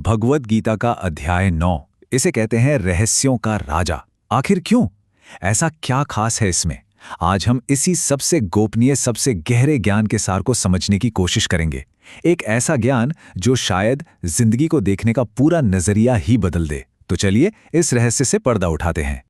भगवद गीता का अध्याय 9। इसे कहते हैं रहस्यों का राजा। आखिर क्यों? ऐसा क्या खास है इसमें? आज हम इसी सबसे गोपनीय, सबसे गहरे ज्ञान के सार को समझने की कोशिश करेंगे। एक ऐसा ज्ञान जो शायद जिंदगी को देखने का पूरा नजरिया ही बदल दे। तो चलिए इस रहस्य से पर्दा उठाते हैं।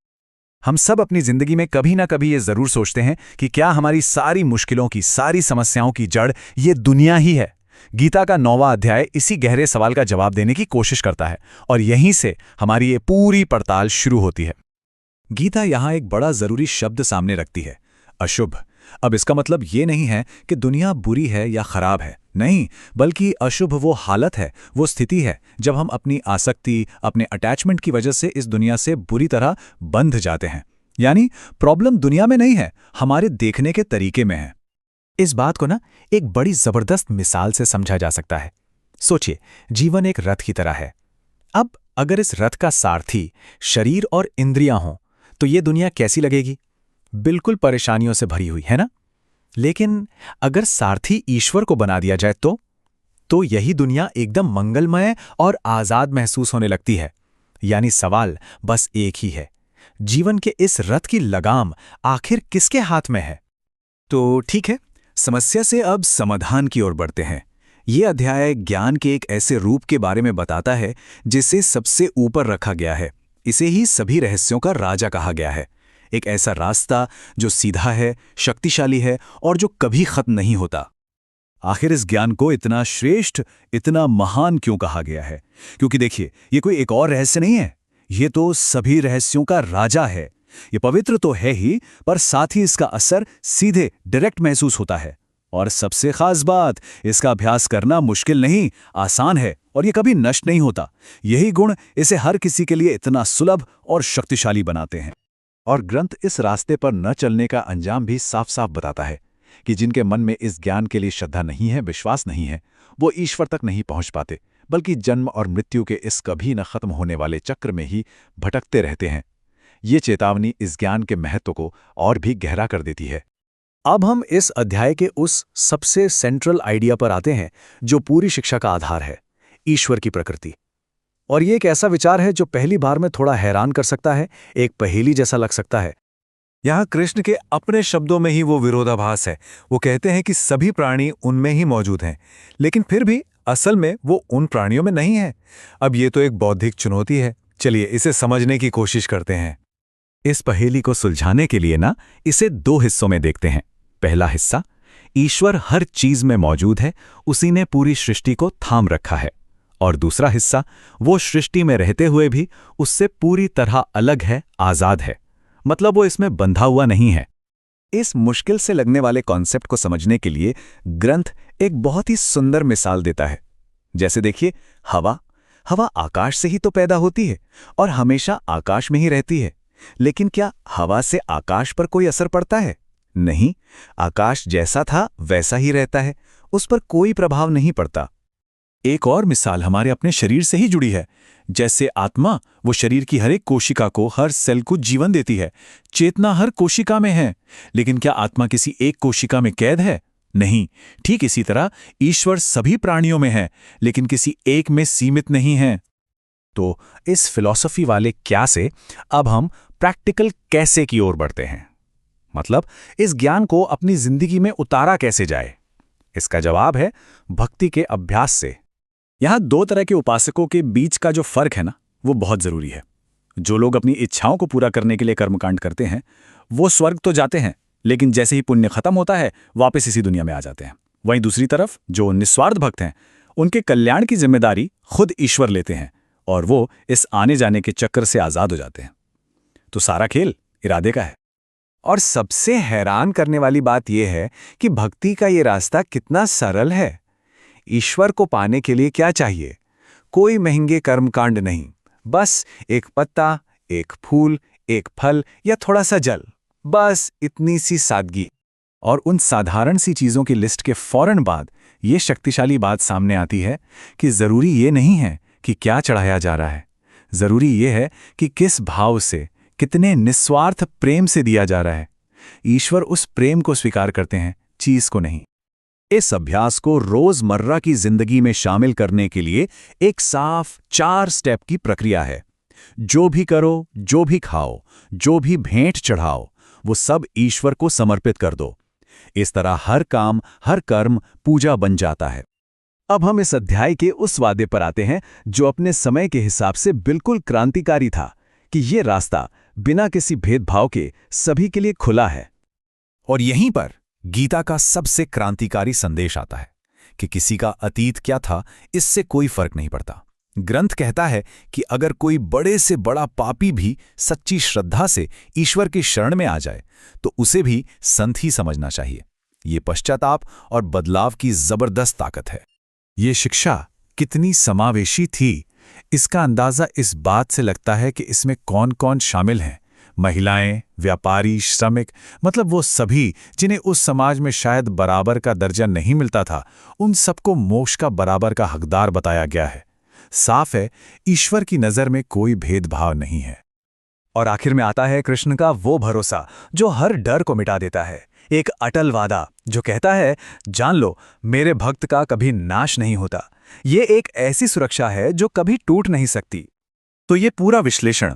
हम सब अपनी जिंदगी में कभी ना कभी ये जरूर सोचते हैं कि क्या हमारी सारी मुश्किलों की, सारी समस्याओं की जड़ ये दुनिया ही है। गीता का 9वां अध्याय इसी गहरे सवाल का जवाब देने की कोशिश करता है और यहीं से हमारी ये पूरी पड़ताल शुरू होती है। गीता यहां एक बड़ा जरूरी शब्द सामने रखती है, अशुभ। अब इसका मतलब ये नहीं है कि दुनिया बुरी है या खराब है, नहीं, बल्कि अशुभ वो हालत है, वो स्थिति है जब हम अपनी आसक्ति, अपने अटैचमेंट की वजह से इस दुनिया से बुरी तरह बंध जाते हैं। यानी प्रॉब्लम दुनिया में नहीं है, हमारे देखने के तरीके में है। इस बात को ना एक बड़ी जबरदस्त मिसाल से समझा जा सकता है। सोचिए, जीवन एक रथ की तरह है। अब अगर इस रथ का सारथी शरीर और इंद्रियां हों तो ये दुनिया कैसी लगेगी? बिल्कुल परेशानियों से भरी हुई, है ना? लेकिन अगर सारथी ईश्वर को बना दिया जाए तो यही दुनिया एकदम मंगलमय और आजाद महसूस होने लगती है। यानी सवाल बस एक ही है, जीवन के इस रथ की लगाम आखिर किसके हाथ में है? तो ठीक है, समस्या से अब समाधान की ओर बढ़ते हैं। ये अध्याय ज्ञान के एक ऐसे रूप के बारे में बताता है जिसे सबसे ऊपर रखा गया है। इसे ही सभी रहस्यों का राजा कहा गया है। एक ऐसा रास्ता जो सीधा है, शक्तिशाली है और जो कभी खत्म नहीं होता। आखिर इस ज्ञान को इतना श्रेष्ठ, इतना महान क्यों कहा गया है? क्योंकि देखिए, ये कोई एक और रहस्य नहीं है, ये तो सभी रहस्यों का राजा है। ये पवित्र तो है ही, पर साथ ही इसका असर सीधे, डायरेक्ट महसूस होता है। और सबसे खास बात, इसका अभ्यास करना मुश्किल नहीं, आसान है और ये कभी नष्ट नहीं होता। यही गुण इसे हर किसी के लिए इतना सुलभ और शक्तिशाली बनाते हैं। और ग्रंथ इस रास्ते पर न चलने का अंजाम भी साफ साफ बताता है कि जिनके मन में इस ज्ञान के लिए श्रद्धा नहीं है, विश्वास नहीं है, वो ईश्वर तक नहीं पहुंच पाते, बल्कि जन्म और मृत्यु के इस कभी न खत्म होने वाले चक्र में ही भटकते रहते हैं। ये चेतावनी इस ज्ञान के महत्व को और भी गहरा कर देती है। अब हम इस अध्याय के उस सबसे सेंट्रल आइडिया पर आते हैं जो पूरी शिक्षा का आधार है, ईश्वर की प्रकृति। और ये एक ऐसा विचार है जो पहली बार में थोड़ा हैरान कर सकता है, एक पहेली जैसा लग सकता है। यहाँ कृष्ण के अपने शब्दों में ही वो विरोधाभास है। वो कहते हैं कि सभी प्राणी उनमें ही मौजूद हैं, लेकिन फिर भी असल में वो उन प्राणियों में नहीं है। अब ये तो एक बौद्धिक चुनौती है। चलिए इसे समझने की कोशिश करते हैं। इस पहेली को सुलझाने के लिए ना इसे 2 हिस्सों में देखते हैं। पहला हिस्सा, ईश्वर हर चीज में मौजूद है, उसी ने पूरी सृष्टि को थाम रखा है। और दूसरा हिस्सा, वो सृष्टि में रहते हुए भी उससे पूरी तरह अलग है, आजाद है, मतलब वो इसमें बंधा हुआ नहीं है। इस मुश्किल से लगने वाले कॉन्सेप्ट को समझने के लिए ग्रंथ एक बहुत ही सुंदर मिसाल देता है। जैसे देखिए, हवा आकाश से ही तो पैदा होती है और हमेशा आकाश में ही रहती है। लेकिन क्या हवा से आकाश पर कोई असर पड़ता है? नहीं, आकाश जैसा था वैसा ही रहता है, उस पर कोई प्रभाव नहीं पड़ता। एक और मिसाल हमारे अपने शरीर से ही जुड़ी है। जैसे आत्मा, वो शरीर की हर एक कोशिका को, हर सेल को जीवन देती है। चेतना हर कोशिका में है, लेकिन क्या आत्मा किसी एक कोशिका में कैद है? नहीं। ठीक इसी तरह ईश्वर सभी प्राणियों में है, लेकिन किसी एक में सीमित नहीं है। तो इस फिलॉसफी वाले क्या से अब हम प्रैक्टिकल कैसे की ओर बढ़ते हैं। मतलब इस ज्ञान को अपनी जिंदगी में उतारा कैसे जाए? इसका जवाब है भक्ति के अभ्यास से। यहां 2 तरह के उपासकों के बीच का जो फर्क है ना, वो बहुत जरूरी है। जो लोग अपनी इच्छाओं को पूरा करने के लिए कर्मकांड करते हैं, वो स्वर्ग तो जाते हैं, लेकिन जैसे ही पुण्य खत्म होता है वापस इसी दुनिया में आ जाते हैं। वहीं दूसरी तरफ जो निस्वार्थ भक्त हैं, उनके कल्याण की जिम्मेदारी खुद ईश्वर लेते हैं और वो इस आने जाने के चक्कर से आजाद हो जाते हैं। तो सारा खेल इरादे का है। और सबसे हैरान करने वाली बात यह है कि भक्ति का ये रास्ता कितना सरल है। ईश्वर को पाने के लिए क्या चाहिए? कोई महंगे कर्मकांड नहीं, बस एक पत्ता, एक फूल, एक फल या थोड़ा सा जल, बस इतनी सी सादगी। और उन साधारण सी चीजों की लिस्ट के फौरन बाद ये शक्तिशाली बात सामने आती है कि जरूरी ये नहीं है कि क्या चढ़ाया जा रहा है, जरूरी ये है कि किस भाव से, कितने निस्वार्थ प्रेम से दिया जा रहा है। ईश्वर उस प्रेम को स्वीकार करते हैं, चीज को नहीं। इस अभ्यास को रोजमर्रा की जिंदगी में शामिल करने के लिए एक साफ 4 स्टेप की प्रक्रिया है। जो भी करो, जो भी खाओ, जो भी भेंट चढ़ाओ, वो सब ईश्वर को समर्पित कर दो। इस तरह हर काम, हर कर्म पूजा बन जाता है। अब हम इस अध्याय के उस वादे पर आते हैं जो अपने समय के हिसाब से बिल्कुल क्रांतिकारी था कि ये रास्ता बिना किसी भेदभाव के सभी के लिए खुला है। और यहीं पर गीता का सबसे क्रांतिकारी संदेश आता है कि किसी का अतीत क्या था, इससे कोई फर्क नहीं पड़ता। ग्रंथ कहता है कि अगर कोई बड़े से बड़ा पापी भी सच्ची श्रद्धा से ईश्वर की शरण में आ जाए तो उसे भी संत ही समझना चाहिए। ये पश्चाताप और बदलाव की जबरदस्त ताकत है। ये शिक्षा कितनी समावेशी थी, इसका अंदाजा इस बात से लगता है कि इसमें कौन कौन शामिल हैं। महिलाएं, व्यापारी, श्रमिक, मतलब वो सभी जिन्हें उस समाज में शायद बराबर का दर्जा नहीं मिलता था, उन सबको मोक्ष का बराबर का हकदार बताया गया है। साफ है, ईश्वर की नज़र में कोई भेदभाव नहीं है। और आखिर में आता है कृष्ण का वो भरोसा जो हर डर को मिटा देता है। एक अटल वादा जो कहता है, जान लो मेरे भक्त का कभी नाश नहीं होता। ये एक ऐसी सुरक्षा है जो कभी टूट नहीं सकती। तो ये पूरा विश्लेषण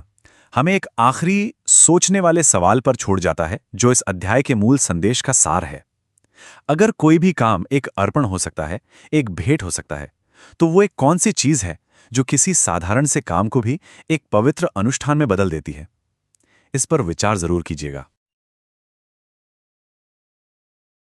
हमें एक आखिरी सोचने वाले सवाल पर छोड़ जाता है, जो इस अध्याय के मूल संदेश का सार है। अगर कोई भी काम एक अर्पण हो सकता है, एक भेंट हो सकता है, तो वो एक कौन सी चीज है जो किसी साधारण से काम को भी एक पवित्र अनुष्ठान में बदल देती है? इस पर विचार जरूर कीजिएगा।